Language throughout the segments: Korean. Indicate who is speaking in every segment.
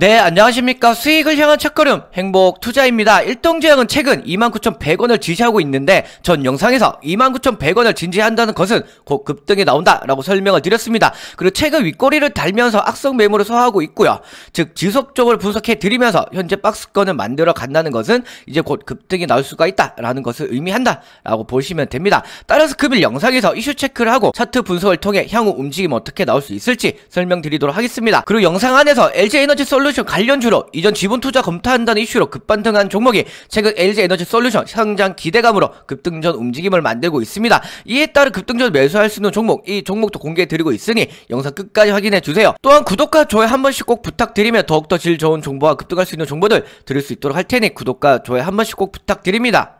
Speaker 1: 네, 안녕하십니까. 수익을 향한 첫걸음 행복투자입니다. 일동제약은 최근 29,100원을 지지하고 있는데 전 영상에서 29,100원을 진지한다는 것은 곧 급등이 나온다 라고 설명을 드렸습니다. 그리고 최근 윗꼬리를 달면서 악성 매물을 소화하고 있고요. 즉 지속적으로 분석해 드리면서 현재 박스권을 만들어 간다는 것은 이제 곧 급등이 나올 수가 있다 라는 것을 의미한다 라고 보시면 됩니다. 따라서 금일 영상에서 이슈 체크를 하고 차트 분석을 통해 향후 움직임 어떻게 나올 수 있을지 설명드리도록 하겠습니다. 그리고 영상 안에서 LG에너지 솔루션 관련주로 이전 지분투자 검토한다는 이슈로 급반등한 종목이 최근 LG에너지 솔루션 상장 기대감으로 급등전 움직임을 만들고 있습니다. 이에 따라 급등전 매수할 수 있는 종목, 이 종목도 공개해드리고 있으니 영상 끝까지 확인해주세요. 또한 구독과 좋아요 한 번씩 꼭 부탁드리며 더욱더 질 좋은 정보와 급등할 수 있는 정보들 드릴 수 있도록 할 테니 구독과 좋아요 한 번씩 꼭 부탁드립니다.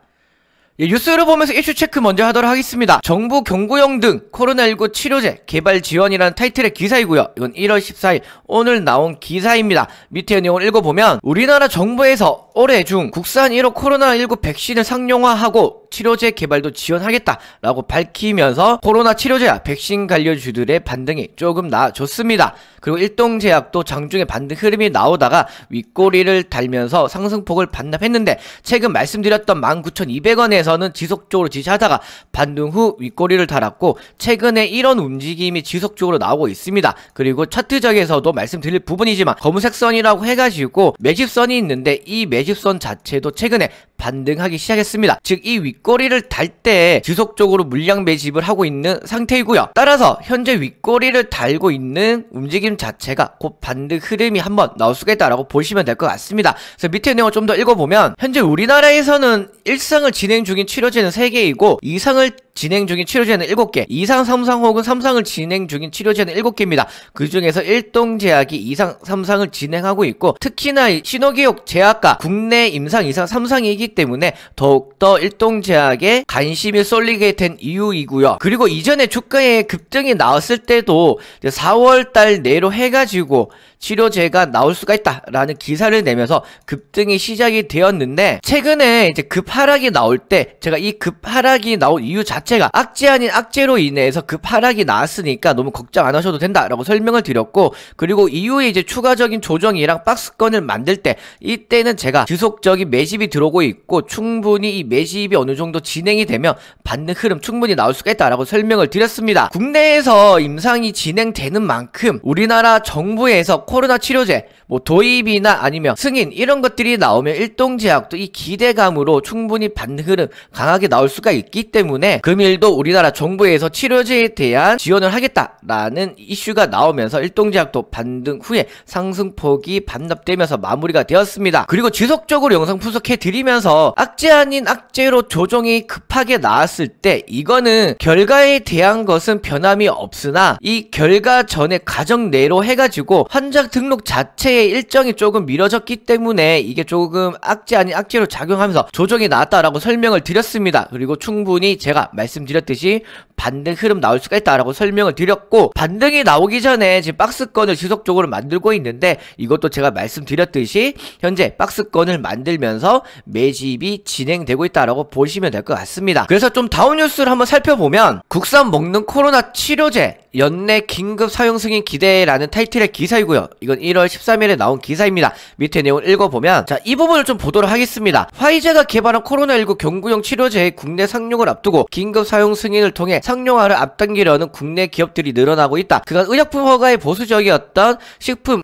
Speaker 1: 뉴스를 보면서 이슈 체크 먼저 하도록 하겠습니다. 정부 경구용 등 코로나19 치료제 개발 지원이라는 타이틀의 기사이고요. 이건 1월 14일 오늘 나온 기사입니다. 밑에 내용을 읽어보면 우리나라 정부에서 올해 중 국산 1호 코로나19 백신을 상용화하고 치료제 개발도 지원하겠다라고 밝히면서 코로나 치료제와 백신 관련주들의 반등이 조금 나아졌습니다. 그리고 일동제약도 장중에 반등 흐름이 나오다가 윗꼬리를 달면서 상승폭을 반납했는데 최근 말씀드렸던 19,200원에서는 지속적으로 지지하다가 반등 후 윗꼬리를 달았고 최근에 이런 움직임이 지속적으로 나오고 있습니다. 그리고 차트적에서도 말씀드릴 부분이지만 검은색 선이라고 해가지고 매집선이 있는데 이 매집선 자체도 최근에 반등하기 시작했습니다. 즉 이 윗꼬리를 달 때 지속적으로 물량 매집을 하고 있는 상태이고요. 따라서 현재 윗꼬리를 달고 있는 움직임 자체가 곧 반등 흐름이 한번 나올 수가 있다라고 보시면 될 것 같습니다. 그래서 밑에 내용을 좀 더 읽어보면 현재 우리나라에서는 1상을 진행 중인 치료제는 3개이고 2상을 진행 중인 치료제는 7개, 2상, 3상 혹은 3상을 진행 중인 치료제는 7개입니다. 그 중에서 일동제약이 2상, 3상을 진행하고 있고 특히나 신호기록 제약과 국내 임상 2상, 3상이기 때문에 더욱더 일동제약에 관심이 쏠리게 된 이유이고요. 그리고 이전에 주가에 급등이 나왔을 때도 4월달 내로 해가지고 치료제가 나올 수가 있다라는 기사를 내면서 급등이 시작이 되었는데 최근에 이제 급하락이 나올 때 제가 이 급하락이 나온 이유 자체가 악재 아닌 악재로 인해서 급하락이 나왔으니까 너무 걱정 안 하셔도 된다라고 설명을 드렸고 그리고 이후에 이제 추가적인 조정이랑 박스권을 만들 때 이때는 제가 지속적인 매집이 들어오고 있고 충분히 이 매집이 어느 정도 진행이 되면 반등 흐름 충분히 나올 수가 있다라고 설명을 드렸습니다. 국내에서 임상이 진행되는 만큼 우리나라 정부에서 코로나 치료제 뭐 도입이나 아니면 승인 이런 것들이 나오면 일동제약도 이 기대감으로 충분히 반등 흐름 강하게 나올 수가 있기 때문에 금일도 우리나라 정부에서 치료제에 대한 지원을 하겠다라는 이슈가 나오면서 일동제약도 반등 후에 상승폭이 반납되면서 마무리가 되었습니다. 그리고 지속적으로 영상 분석해 드리면서 악재 아닌 악재로 조정이 급하게 나왔을 때 이거는 결과에 대한 것은 변함이 없으나 이 결과 전에 가정 내로 해가지고 환자 등록 자체의 일정이 조금 미뤄졌기 때문에 이게 조금 악재 아닌 악재로 작용하면서 조정이 나왔다라고 설명을 드렸습니다. 그리고 충분히 제가 말씀드렸듯이 반등 흐름 나올 수가 있다라고 설명을 드렸고 반등이 나오기 전에 지금 박스권을 지속적으로 만들고 있는데 이것도 제가 말씀드렸듯이 현재 박스권을 만들면서 매집이 진행되고 있다라고 보시면 될 것 같습니다. 그래서 좀 다운 뉴스를 한번 살펴보면 국산 먹는 코로나 치료제 연내 긴급 사용 승인 기대라는 타이틀의 기사이고요. 이건 1월 13일에 나온 기사입니다. 밑에 내용을 읽어보면 자, 이 부분을 좀 보도록 하겠습니다. 화이자가 개발한 코로나19 경구용 치료제의 국내 상용을 앞두고 긴급 사용 승인을 통해 상용화를 앞당기려는 국내 기업들이 늘어나고 있다. 그간 의약품 허가에 보수적이었던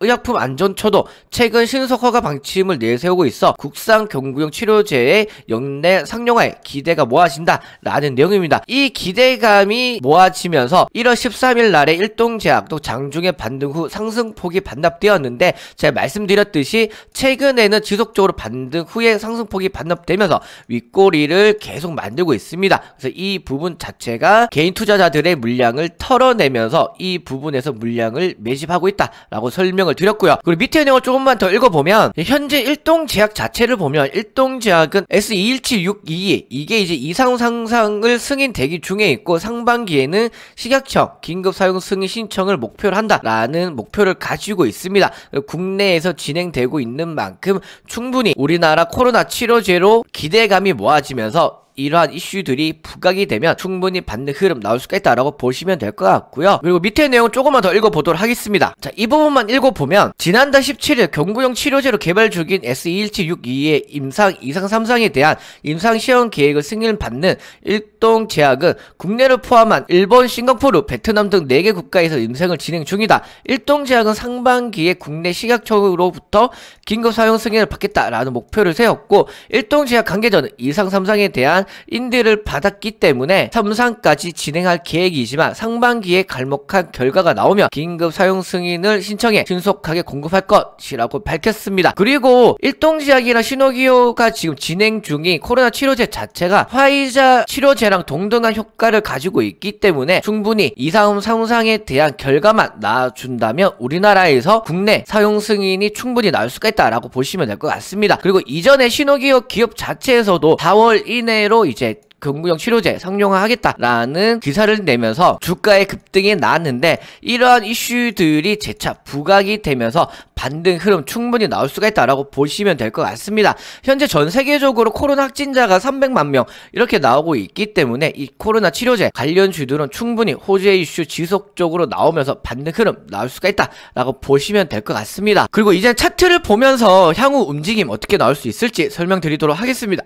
Speaker 1: 식품의약품안전처도 최근 신속 허가 방침을 내세우고 있어 국산 경구용 치료제의 연내 상용화에 기대가 모아진다 라는 내용입니다. 이 기대감이 모아지면서 1월 13일 날에 일동제약도 장중에 반등 후 상승폭이 반납되었는데 제가 말씀드렸듯이 최근에는 지속적으로 반등 후에 상승폭이 반납되면서 윗꼬리를 계속 만들고 있습니다. 그래서 이 부분 자체가 개인 투자자들의 물량을 털어내면서 이 부분에서 물량을 매집하고 있다라고 설명을 드렸고요. 그리고 밑에 내용을 조금만 더 읽어보면 현재 일동제약 자체를 보면 일동제약은 S21762 이게 이제 이상 상상을 승인 대기 중에 있고 상반기에는 식약청 긴급 사용 승인 신청을 목표로 한다라는 목표를 가지고 있습니다. 국내에서 진행되고 있는 만큼 충분히 우리나라 코로나 치료제로 기대감이 모아지면서 이러한 이슈들이 부각이 되면 충분히 받는 흐름 나올 수가 있다라고 보시면 될 것 같고요. 그리고 밑에 내용 조금만 더 읽어보도록 하겠습니다. 자, 이 부분만 읽어보면 지난달 17일 경구용 치료제로 개발 중인 S21762의 임상 2상 3상에 대한 임상시험 계획을 승인받는 일동제약은 국내를 포함한 일본, 싱가포르, 베트남 등 4개 국가에서 임상을 진행 중이다. 일동제약은 상반기에 국내 식약처로부터 긴급 사용 승인을 받겠다라는 목표를 세웠고, 일동제약 관계자는 2상 3상에 대한 인디를 받았기 때문에 3상까지 진행할 계획이지만 상반기에 갈목한 결과가 나오면 긴급 사용 승인을 신청해 신속하게 공급할 것이라고 밝혔습니다. 그리고 일동제약이나 시노기오가 지금 진행 중인 코로나 치료제 자체가 화이자 치료제랑 동등한 효과를 가지고 있기 때문에 충분히 2상 3상에 대한 결과만 나와준다면 우리나라에서 국내 사용 승인이 충분히 나올 수가 있다라고 보시면 될 것 같습니다. 그리고 이전에 시노기오 기업 자체에서도 4월 이내로 이제 경구용 치료제 상용화하겠다라는 기사를 내면서 주가의 급등이 나왔는데, 이러한 이슈들이 재차 부각이 되면서 반등 흐름 충분히 나올 수가 있다라고 보시면 될 것 같습니다. 현재 전 세계적으로 코로나 확진자가 300만 명 이렇게 나오고 있기 때문에 이 코로나 치료제 관련주들은 충분히 호재 이슈 지속적으로 나오면서 반등 흐름 나올 수가 있다라고 보시면 될 것 같습니다. 그리고 이제 차트를 보면서 향후 움직임 어떻게 나올 수 있을지 설명드리도록 하겠습니다.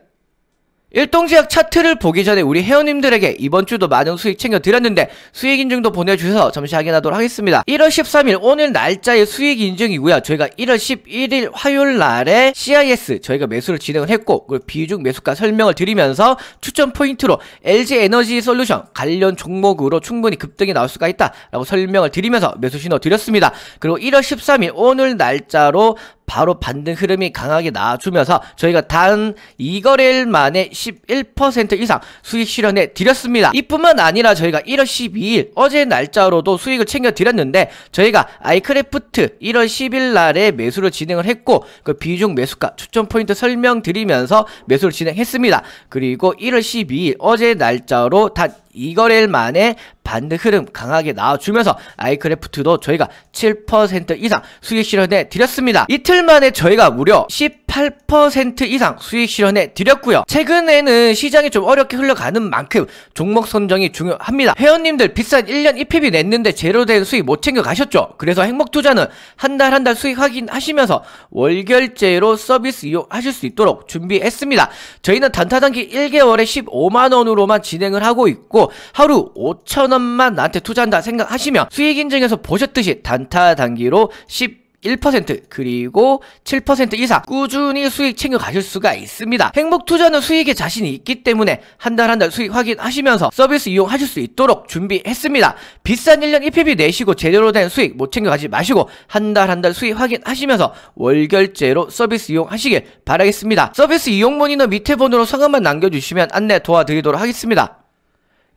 Speaker 1: 일동제약 차트를 보기 전에 우리 회원님들에게 이번 주도 많은 수익 챙겨드렸는데 수익 인증도 보내주셔서 잠시 확인하도록 하겠습니다. 1월 13일 오늘 날짜의 수익 인증이고요. 저희가 1월 11일 화요일 날에 CIS 저희가 매수를 진행을 했고, 그리고 비중 매수가 설명을 드리면서 추천 포인트로 LG 에너지 솔루션 관련 종목으로 충분히 급등이 나올 수가 있다라고 설명을 드리면서 매수 신호 드렸습니다. 그리고 1월 13일 오늘 날짜로 바로 반등 흐름이 강하게 나와주면서 저희가 단 2거래일 만에 11% 이상 수익 실현해 드렸습니다. 이뿐만 아니라 저희가 1월 12일 어제 날짜로도 수익을 챙겨 드렸는데, 저희가 아이크래프트 1월 10일 날에 매수를 진행을 했고, 그 비중 매수가 추천 포인트 설명드리면서 매수를 진행했습니다. 그리고 1월 12일 어제 날짜로 단 2거래일 만에 반등 흐름 강하게 나와주면서 아이크래프트도 저희가 7% 이상 수익 실현해 드렸습니다. 이틀 만에 저희가 무려 18% 이상 수익 실현해 드렸고요. 최근에는 시장이 좀 어렵게 흘러가는 만큼 종목 선정이 중요합니다. 회원님들 비싼 1년 EPB 냈는데 제로 된 수익 못 챙겨 가셨죠? 그래서 행복투자는 한 달 수익 확인하시면서 월결제로 서비스 이용하실 수 있도록 준비했습니다. 저희는 단타단기 1개월에 15만원으로만 진행을 하고 있고, 하루 5천원만 나한테 투자한다 생각하시면 수익 인증에서 보셨듯이 단타 단기로 11% 그리고 7% 이상 꾸준히 수익 챙겨 가실 수가 있습니다. 행복투자는 수익에 자신이 있기 때문에 한 달 수익 확인하시면서 서비스 이용하실 수 있도록 준비했습니다. 비싼 1년 EPB 내시고 제대로 된 수익 못 챙겨 가지 마시고 한 달 수익 확인하시면서 월결제로 서비스 이용하시길 바라겠습니다. 서비스 이용 문의는 밑에 번호로 성함만 남겨주시면 안내 도와드리도록 하겠습니다.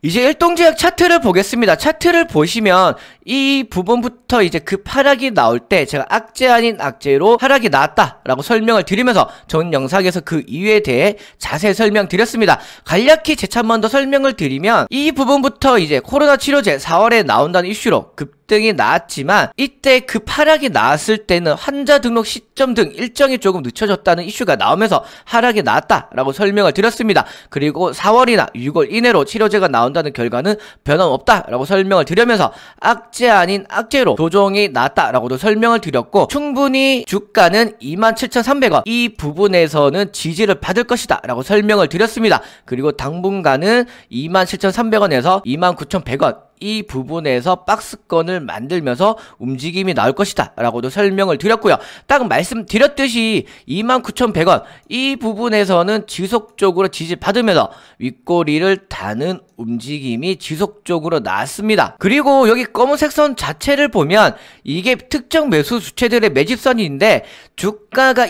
Speaker 1: 이제 일동제약 차트를 보겠습니다. 차트를 보시면 이 부분부터 이제 그 하락이 나올 때 제가 악재 아닌 악재로 하락이 나왔다라고 설명을 드리면서 전 영상에서 그 이유에 대해 자세히 설명드렸습니다. 간략히 재차 한 번 더 설명을 드리면, 이 부분부터 이제 코로나 치료제 4월에 나온다는 이슈로 급등이 나왔지만, 이때 그 하락이 나왔을 때는 환자 등록 시점 등 일정이 조금 늦춰졌다는 이슈가 나오면서 하락이 나왔다라고 설명을 드렸습니다. 그리고 4월이나 6월 이내로 치료제가 나온다는 결과는 변함없다라고 설명을 드리면서 악재 아닌 악재로 조정이 나왔다라고도 설명을 드렸고, 충분히 주가는 27,300원 이 부분에서는 지지를 받을 것이다 라고 설명을 드렸습니다. 그리고 당분간은 27,300원에서 29,100원 이 부분에서 박스권을 만들면서 움직임이 나올 것이다 라고도 설명을 드렸고요. 딱 말씀드렸듯이 29,100원 이 부분에서는 지속적으로 지지받으면서 윗꼬리를 다는 움직임이 지속적으로 나왔습니다. 그리고 여기 검은색 선 자체를 보면 이게 특정 매수 주체들의 매집선인데, 주가가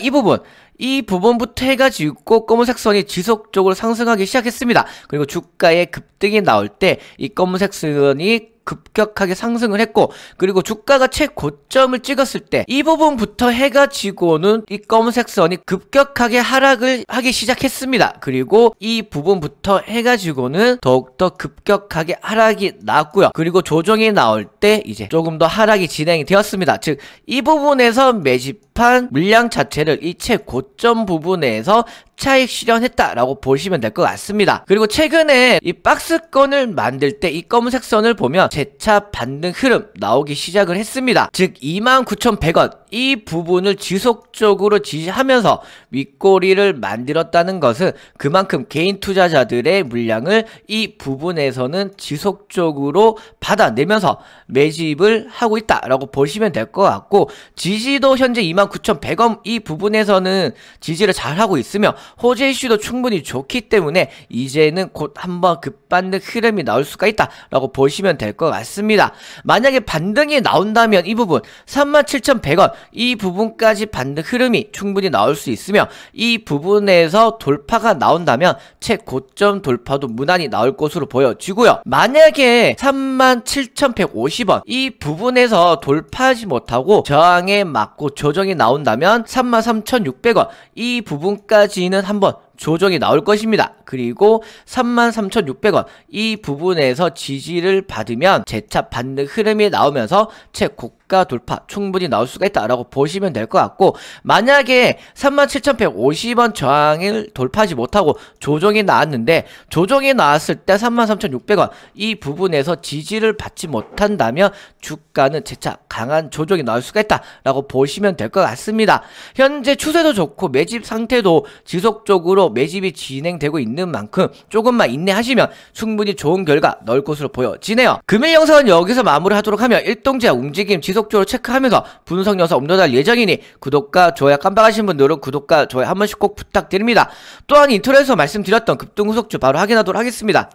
Speaker 1: 이 부분부터 해가지고 검은색 선이 지속적으로 상승하기 시작했습니다. 그리고 주가의 급등이 나올 때 이 검은색 선이 급격하게 상승을 했고, 그리고 주가가 최고점을 찍었을 때 이 부분부터 해가지고는 이 검은색 선이 급격하게 하락을 하기 시작했습니다. 그리고 이 부분부터 해가지고는 더욱더 급격하게 하락이 나왔고요. 그리고 조정이 나올 때 이제 조금 더 하락이 진행이 되었습니다. 즉 이 부분에서 매집한 물량 자체를 이 최고점 부분에서 차익 실현했다라고 보시면 될 것 같습니다. 그리고 최근에 이 박스권을 만들 때 이 검은색 선을 보면 재차 반등 흐름 나오기 시작을 했습니다. 즉 29,100원 이 부분을 지속적으로 지지하면서 윗꼬리를 만들었다는 것은 그만큼 개인 투자자들의 물량을 이 부분에서는 지속적으로 받아내면서 매집을 하고 있다라고 보시면 될 것 같고, 지지도 현재 29,100원 이 부분에서는 지지를 잘 하고 있으며 호재 이슈도 충분히 좋기 때문에 이제는 곧 한번 급반등 흐름이 나올 수가 있다라고 보시면 될 것 같습니다. 만약에 반등이 나온다면 이 부분 37,100원 이 부분까지 반등 흐름이 충분히 나올 수 있으며, 이 부분에서 돌파가 나온다면 최고점 돌파도 무난히 나올 것으로 보여지고요. 만약에 37,150원 이 부분에서 돌파하지 못하고 저항에 맞고 조정이 나온다면 33,600원 이 부분까지는 한번 조정이 나올 것입니다. 그리고 33,600원 이 부분에서 지지를 받으면 재차 반등 흐름이 나오면서 최고가 돌파 충분히 나올 수가 있다라고 보시면 될 것 같고, 만약에 37,150원 저항을 돌파하지 못하고 조정이 나왔는데, 조정이 나왔을 때 33,600원 이 부분에서 지지를 받지 못한다면 주가는 재차 강한 조정이 나올 수가 있다라고 보시면 될 것 같습니다. 현재 추세도 좋고 매집 상태도 지속적으로 매집이 진행되고 있는 만큼 조금만 인내하시면 충분히 좋은 결과 나올 것으로 보여지네요. 금일 영상은 여기서 마무리하도록 하며 일동제약 움직임 지속적으로 체크하면서 분석 영상 업로드할 예정이니 구독과 좋아요 깜빡하신 분들은 구독과 좋아요 한 번씩 꼭 부탁드립니다. 또한 인트로에서 말씀드렸던 급등 후속주 바로 확인하도록 하겠습니다.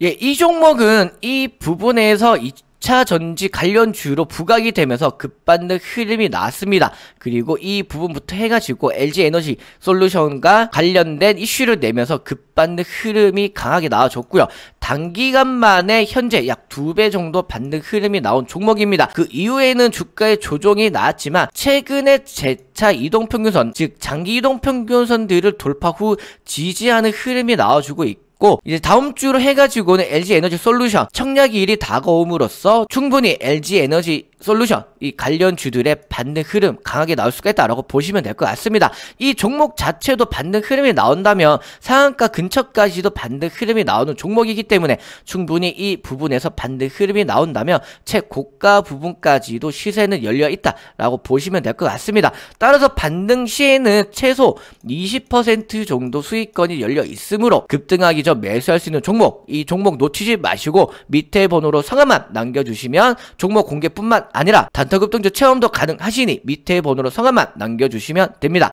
Speaker 1: 예, 이 종목은 이 부분에서 2차 전지 관련주로 부각이 되면서 급반등 흐름이 나왔습니다. 그리고 이 부분부터 해가지고 LG에너지 솔루션과 관련된 이슈를 내면서 급반등 흐름이 강하게 나와줬고요. 단기간 만에 현재 약 2배 정도 반등 흐름이 나온 종목입니다. 그 이후에는 주가의 조정이 나왔지만 최근에 재차 이동평균선, 즉 장기 이동평균선들을 돌파 후 지지하는 흐름이 나와주고 있고, 이제 다음 주로 해가지고는 LG에너지 솔루션 청약일이 다가옴으로써 충분히 LG에너지 솔루션 이 관련주들의 반등 흐름 강하게 나올 수가 있다라고 보시면 될 것 같습니다. 이 종목 자체도 반등 흐름이 나온다면 상한가 근처까지도 반등 흐름이 나오는 종목이기 때문에 충분히 이 부분에서 반등 흐름이 나온다면 최고가 부분까지도 시세는 열려 있다라고 보시면 될 것 같습니다. 따라서 반등 시에는 최소 20% 정도 수익권이 열려 있으므로 급등하기 전 매수할 수 있는 종목, 이 종목 놓치지 마시고 밑에 번호로 성함만 남겨주시면 종목 공개뿐만 아니라 단타급등주 체험도 가능하시니 밑에 번호로 성함만 남겨주시면 됩니다.